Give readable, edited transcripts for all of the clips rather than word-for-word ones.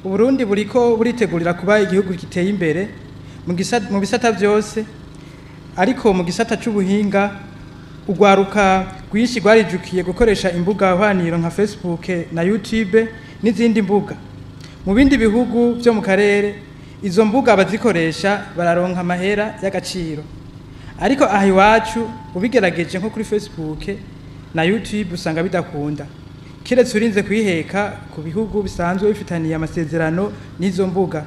Uburundi buriko buritegurira kuba igihugu giteye imbere mu bisata byose, ariko mu gisata c'ubuhinga ugwaruka rwinshi rwarijukiye gukoresha imbuga hwaniro nka Facebook na YouTube n'izindi mbuga. Mu bindi bihugu byo mu karere izo mbuga bazikoresha bararonka amahera y'agaciro, ariko aha iwacu ubigerageje nko kuri Facebook na YouTube usanga bidakunda, kiretse urinze kwiheka ku bihugu bisanzwe bifitaniye amasezerano n'izo mbuga.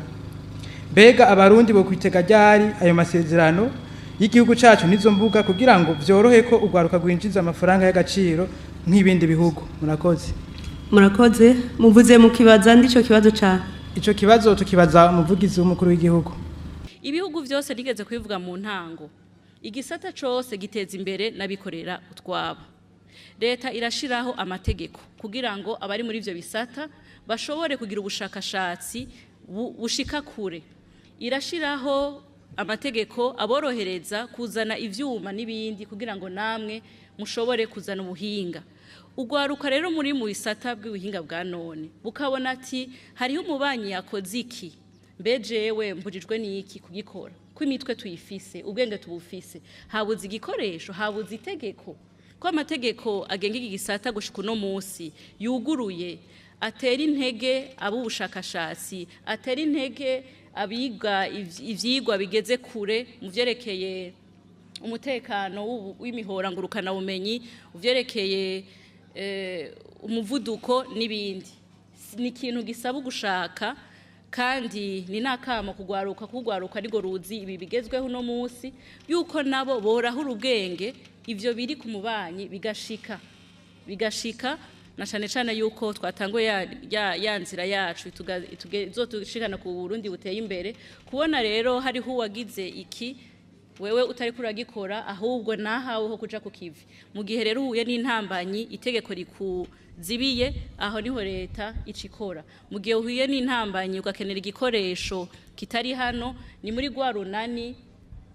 Mbega abarundi bo kwitega ryari ayo masezerano y'igihugu cacu n'izo mbuga kugira ngo vyorohe ko ugwaruka gwinjiza amafaranga y'agaciro nk'ibindi bihugu? Murakoze. Muvuze mu kibaza ndico kibazo cyane. Ico kibazo tukibaza umuvugizi w'umukuru w'igihugu. Ibihugu byose rigeze kwivuga mu ntango, igisata cose giteza imbere n'abikorera utwabo. Leta irashiraho amategeko kugira ngo abari muri ivyo bisata bashobore kugira ubushakashatsi bushika kure. Irashiraho amategeko aborohereza kuzana ivyuma n'ibindi kugira ngo namwe mushobore kuzana ubuhinga. Ugwaruka rero muri mu bisata bw'ubuhinga bwa none bukabona ati hariho umubanyi yakoze iki, mbejewe mbujijwe n'iki kugikora, ko imitwe tuyifise, ubwenge tubufise, habuze igikoresho, habuze itegeko. Ko amategeko agenga iki gisata gushika uno munsi yuguruye, atera intege abubushakashatsi, atera intege abiga ivyigwa bigeze kure mu vyerekeye umutekano w'imihora ngurukana bumenyi, uvyerekeye umuvuduko n'ibindi. Ni ikintu gisaba gushaka, kandi ni nakamo kugwaruka ariko ruzi ibi bigezweho no munsi yuko nabo borahura ubwenge ivyo biri ku mubanyi bigashika na cyane yuko twatangwe ya nzira yacu tuzotushikana ku Burundi buteye imbere. Kubona rero hariho uwagize iki wewe utari kuragikora ahubwo nahawe ho kuja ku kivi, mu gihe rero uhuye n'intambanyi itegeko rikuzibiye, aho niho leta icikora. Mu gihe uhuye n'intambanyi ugakenera igikoresho kitari hano, ni muri gwa runani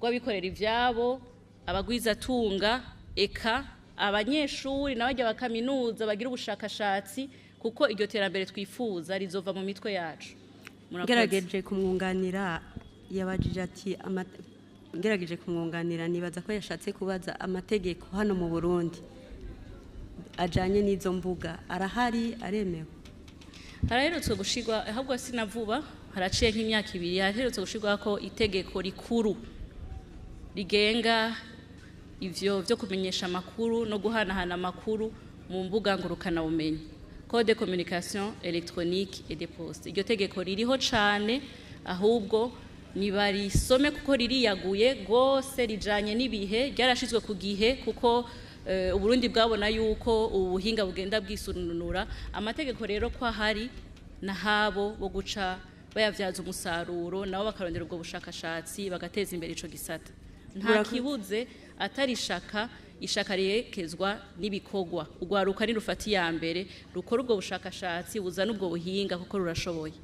rw'abikorera ivyabo, abagwiza tunga, eka abanyeshuri n'abajya bakaminuza bagira ubushakashatsi, kuko iryo terambere twifuza rizova mu mitwe yacu. Ngerageje kumwunganira yabajije ati ngerageje kumwunganira nibaza ko yashatse kubaza amategeko hano mu Burundi ajanye n'izo mbuga arahari, aremewe? Haraherutse gushigwa, ahubwo sinavuba, haraciye nk'imyaka 2 haraherutse gushigwa ko itegeko rikuru rigenga ivyo byo kumenyesha amakuru no guhanahana amakuru mu mbuga ngurukana bumenyi, Code de communication électronique et des postes. Iryo tegeko ririho cane, ahubwo nibarisome kuko ririyaguye gose, rijanye n'ibihe, ryarashizwe ku gihe kuko Uburundi bwabona yuko ubuhinga bugenda bwisununura. Amategeko rero kwa hari na habo bo guca bayavyaza umusaruro, nabo bakarondera ubwo bushakashatsi bagateza imbere ico gisata. Nta kibuze atari ishaka rihekezwa n'ibikogwa. Ugwaruka ni rufati ya mbere rukora ubwo bushakashatsi buzana ubwo buhinga kuko rurashoboye.